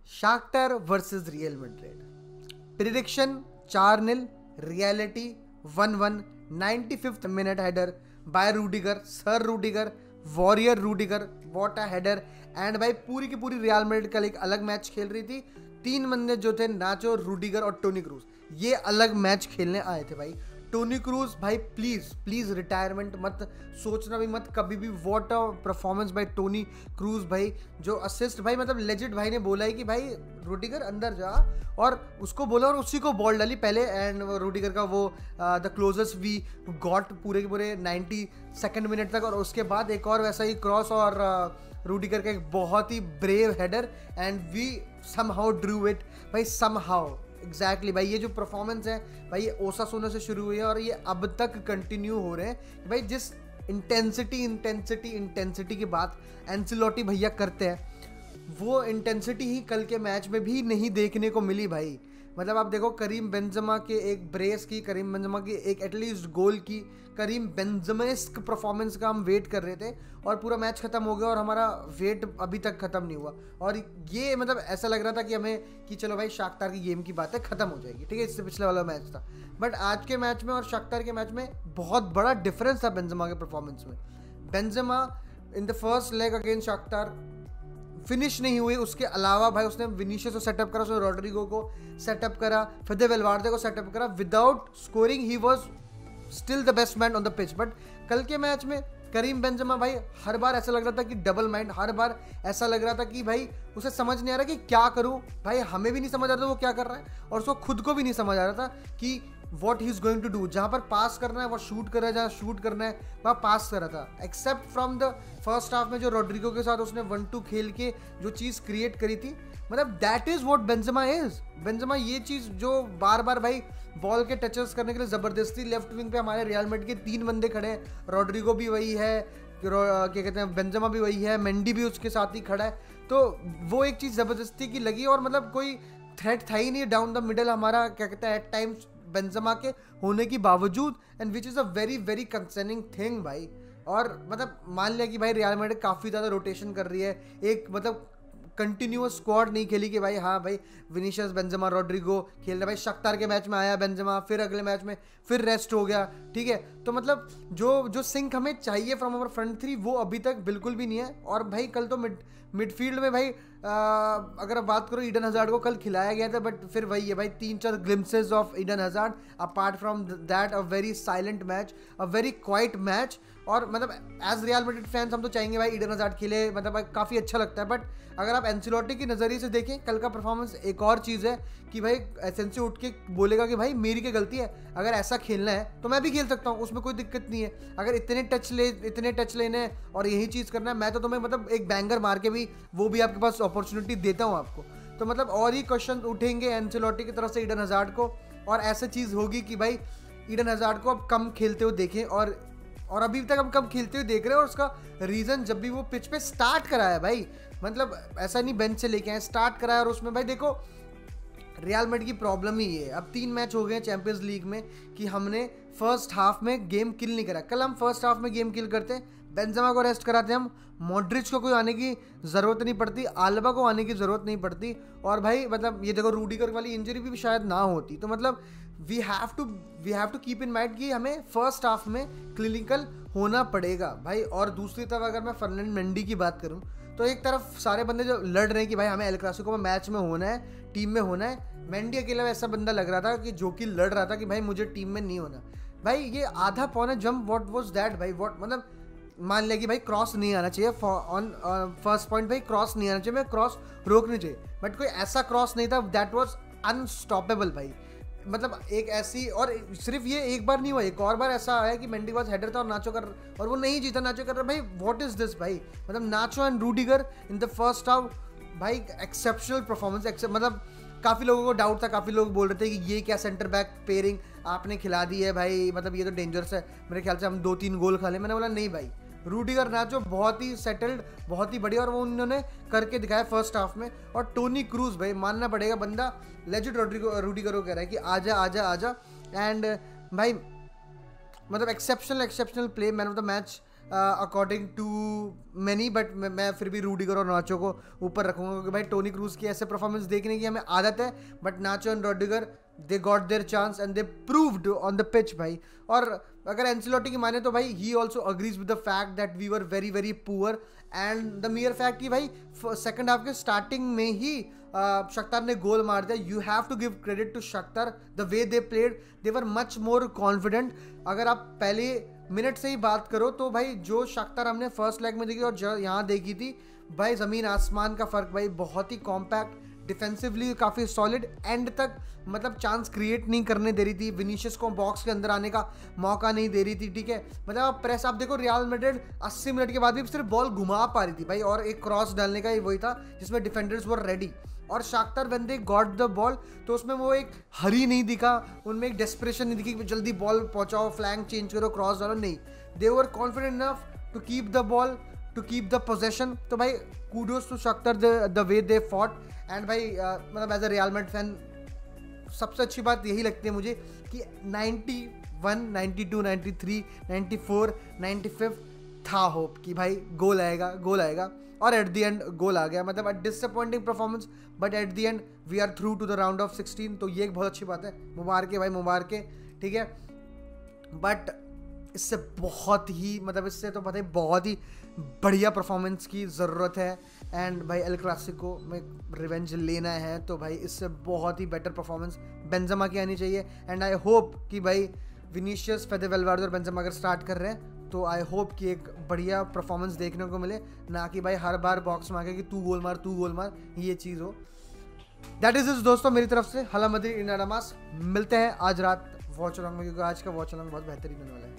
शाख्तर versus Real Madrid. Prediction 4-0, reality 1-1। 95th minute header by Rudiger, sir Rudiger, warrior Rudiger, what a header. And भाई पूरी की पूरी real Madrid कल एक अलग मैच खेल रही थी। 3 बंदे जो थे, नाचो, रूडिगर और टोनी क्रूज, ये अलग मैच खेलने आए थे भाई। टोनी क्रूज भाई प्लीज रिटायरमेंट मत सोचना भी मत कभी भी। What a performance by Toni Kroos भाई, जो असिस्ट भाई, मतलब लेजिट भाई ने बोला है कि भाई रूडिगर अंदर जा, और उसको बोला और उसी को बॉल डाली पहले। एंड रूडिगर का वो द क्लोजेस्ट वी गॉट पूरे के पूरे 92nd मिनट तक। और उसके बाद एक और वैसा ही क्रॉस और रूडिगर का एक बहुत ही brave header, and we somehow drew it भाई, समहाउ। एग्जैक्टली भाई, ये जो परफॉर्मेंस है भाई, ये ओसासुना से शुरू हुई है और ये अब तक कंटिन्यू हो रहे हैं भाई। जिस इंटेंसिटी की बात एंसेलोटी भैया करते हैं, वो इंटेंसिटी ही कल के मैच में भी नहीं देखने को मिली भाई। मतलब आप देखो, करीम बेंजेमा के एक ब्रेस की, करीम बेंजेमा की एक एटलीस्ट गोल की, करीम बेंजेमेस्क परफॉर्मेंस का हम वेट कर रहे थे, और पूरा मैच खत्म हो गया और हमारा वेट अभी तक खत्म नहीं हुआ। और ये मतलब ऐसा लग रहा था कि हमें कि चलो भाई शाख्तर की गेम की बात है, खत्म हो जाएगी, ठीक है, इससे पिछले वाला मैच था। बट आज के मैच में और शाख्तर के मैच में बहुत बड़ा डिफरेंस था बेंजेमा के परफॉर्मेंस में। Benzema in the first leg against Shakhtar finish नहीं हुई, उसके अलावा भाई उसने विनीशियस को सेटअप करा, उसने रोड्रिगो को सेटअप करा, फेदे वेलवार्दे को सेटअप करा। Without scoring he was still the best man on the pitch. But कल के मैच में करीम बेंजेमा भाई हर बार ऐसा लग रहा था कि डबल माइंड, हर बार ऐसा लग रहा था कि भाई उसे समझ नहीं आ रहा कि क्या करूं भाई, हमें भी नहीं समझ आ रहा था वो क्या कर रहा है, और उसको खुद को भी नहीं समझ आ रहा था कि what he is going to do. जहाँ पर पास करना है वो शूट कर रहा है, जहाँ शूट करना है वहाँ पास कर रहा था। Except from the first half में जो रोड्रिगो के साथ उसने 1-2 खेल के जो चीज़ क्रिएट करी थी, मतलब that is what Benzema is. Benzema ये चीज़ जो बार बार भाई बॉल के टचेस करने के लिए ज़बरदस्ती लेफ्ट विंग पे हमारे रियल मैड्रिड के 3 बंदे खड़े हैं, रोड्रिगो भी वही है, क्या कहते हैं, बेंजेमा भी वही है, मेंडी भी उसके साथ ही खड़ा है। तो वो एक चीज़ ज़बरदस्ती की लगी, और मतलब कोई थ्रेट था ही नहीं डाउन द मिडल हमारा, क्या कहते हैं, एट टाइम्स बेंजेमा के होने की बावजूद, and which is a very very concerning thing भाई। और मतलब मान लिया कि भाई रियल मैड्रिड काफ़ी ज़्यादा रोटेशन कर रही है, एक मतलब कंटिन्यूअस स्क्वाड नहीं खेली कि भाई हाँ भाई विनीशियस, बेंजेमा, रोड्रिगो खेल रहे। भाई शाख्तर के मैच में आया बेंजेमा, फिर अगले मैच में फिर रेस्ट हो गया, ठीक है। तो मतलब जो सिंक हमें चाहिए फ्रॉम अवर फ्रंट थ्री वो अभी तक बिल्कुल भी नहीं है। और भाई कल तो मिडफील्ड में भाई अगर आप बात करो, ईडन हज़ार्ड को कल खिलाया गया था, बट फिर वही है भाई 3-4 glimpses of Eden hazard. Apart from that a very silent match, a very quite match. और मतलब एज रियल मैड्रिड फैंस हम तो चाहेंगे भाई ईडन हज़ार्ड खेले, मतलब काफ़ी अच्छा लगता है। बट अगर आप एंसेलोटी के नज़रिए से देखें कल का परफॉर्मेंस, एक और चीज़ है कि भाई एसेंसी उठ के बोलेगा कि भाई मेरी क्या गलती है, अगर ऐसा खेलना है तो मैं भी खेल सकता हूँ, उसमें कोई दिक्कत नहीं है। अगर इतने टच लेने और यही चीज़ करना है, मैं तो तुम्हें मतलब एक बैंगर मार के भी वो भी आपके पास अपॉर्चुनिटी देता हूँ आपको। तो मतलब और ही क्वेश्चन उठेंगे एंसेलोटी की तरफ से ईडन हज़ार्ड को, और ऐसा चीज़ होगी कि भाई ईडन हज़ार्ड को अब कम खेलते हुए देखें, और अभी तक हम कम खेलते हुए देख रहे हैं। और उसका रीज़न जब भी वो पिच पे स्टार्ट कराया भाई, मतलब ऐसा नहीं बेंच से लेके आए, स्टार्ट कराया। और उसमें भाई देखो रियल मैड्रिड की प्रॉब्लम ही है, अब 3 मैच हो गए चैंपियंस लीग में कि हमने फर्स्ट हाफ में गेम किल नहीं करा। कल हम फर्स्ट हाफ में गेम किल करते, बेंजेमा को रेस्ट कराते हम, मॉड्रिच को कोई आने की ज़रूरत नहीं पड़ती, आल्बा को आने की ज़रूरत नहीं पड़ती। और भाई मतलब ये देखो रूडिगर वाली इंजरी भी शायद ना होती। तो मतलब we have to keep in mind कि हमें फर्स्ट हाफ में क्लिनिकल होना पड़ेगा भाई। और दूसरी तरफ अगर मैं फर्नांड मेंडी की बात करूं, तो एक तरफ सारे बंदे जो लड़ रहे हैं कि भाई हमें एल क्लासिको में मैच में होना है, टीम में होना है, मेंडी अकेला ऐसा बंदा लग रहा था कि जो कि लड़ रहा था कि भाई मुझे टीम में नहीं होना। भाई ये आधा पौना जंप, व्हाट वाज दैट भाई, व्हाट मतलब मान लिया कि भाई क्रॉस नहीं आना चाहिए ऑन फर्स्ट पॉइंट, भाई क्रॉस नहीं आना चाहिए, मैं क्रॉस रोकनी चाहिए, बट कोई ऐसा क्रॉस नहीं था, दैट वाज अनस्टॉपेबल भाई। मतलब एक ऐसी, और सिर्फ ये एक बार नहीं हुआ, एक और बार ऐसा आया कि मेंडी वाज हेडर था और नाचो कर, और वो नहीं जीता, नाचो कर रहा भाई। व्हाट इज दिस भाई, मतलब Nacho and Rudiger in the first half भाई एक्सेप्शनल परफॉर्मेंस। मतलब काफ़ी लोगों को डाउट था, काफ़ी लोग बोल रहे थे कि ये क्या सेंटर बैक पेयरिंग आपने खिला दी है भाई, मतलब ये तो डेंजरस है, मेरे ख्याल से हम 2-3 गोल खा ले। मैंने बोला नहीं भाई, रूडिगर नाचो बहुत ही सेटल्ड, बहुत ही बढ़िया, और वो उन्होंने करके दिखाया फर्स्ट हाफ में। और टोनी क्रूज भाई मानना पड़ेगा, बंदा लेजिट रूडिगर को कह रहा है कि आजा आजा आजा। एंड भाई मतलब exceptional play, man of the match according to many, but मैं फिर भी रूडिगर और नाचो को ऊपर रखूंगा, क्योंकि भाई टोनी क्रूज की ऐसे परफॉर्मेंस देखने की हमें आदत है, but Nacho and Rudiger they got their chance and they proved on the pitch भाई। और अगर एंसेलोटी की माने तो भाई he also agrees with the fact that we were very very poor, and the mere fact कि भाई second half के स्टार्टिंग में ही शख्तार ने गोल मार दिया। You have to give credit to Shakhtar, the way they played, they were much more confident. अगर आप पहले मिनट से ही बात करो तो भाई जो शख्तार हमने फर्स्ट लेग में देखी और यहाँ देखी थी भाई, ज़मीन आसमान का फ़र्क भाई। बहुत ही कॉम्पैक्ट, डिफेंसिवली काफ़ी सॉलिड, एंड तक मतलब चांस क्रिएट नहीं करने दे रही थी, विनीशियस को बॉक्स के अंदर आने का मौका नहीं दे रही थी, ठीक है। मतलब आप प्रेस आप देखो, रियल मैड्रिड 80 मिनट के बाद भी सिर्फ बॉल घुमा पा रही थी भाई, और एक क्रॉस डालने का ही वही था जिसमें डिफेंडर्स वर रेडी। और Shakhtar when they got the ball तो उसमें वो एक हरी नहीं दिखा, उनमें एक डेस्परेशन नहीं दिखी कि जल्दी बॉल पहुंचाओ, फ्लैंक चेंज करो, क्रॉस डालो, नहीं। They were confident enough to keep the ball, to keep the possession. तो भाई kudos to Shakhtar the way they fought. And भाई मतलब as a Real Madrid fan सबसे अच्छी बात यही लगती है मुझे कि 91, 92, 93, 94, 95 था होप कि भाई गोल आएगा, गोल आएगा, और एट द एंड गोल आ गया। मतलब a disappointing performance, but at the end we are through to the round of 16, तो ये एक बहुत अच्छी बात है। मुबारक है भाई, मुबारक है, ठीक है। बट इससे बहुत ही मतलब इससे तो पता है बहुत ही बढ़िया परफॉर्मेंस की ज़रूरत है। एंड भाई एल क्लासिको में रिवेंज लेना है तो भाई इससे बहुत ही बेटर परफॉर्मेंस बेंजेमा की आनी चाहिए। एंड आई होप कि भाई विनीशियस, फेदे वेलवर्डे और बेंजेमा अगर स्टार्ट कर रहे हैं तो आई होप कि एक बढ़िया परफॉर्मेंस देखने को मिले, ना कि भाई हर बार बॉक्स में आके कि तू गोल मार, तू गोल मार, ये चीज़ हो। दैट इज इज दोस्तों मेरी तरफ से हाला मदरी इन अडमास। मिलते हैं आज रात वॉच अलॉन्ग में, क्योंकि आज का वॉच अलॉन्ग बहुत बेहतरीन होने वाला है।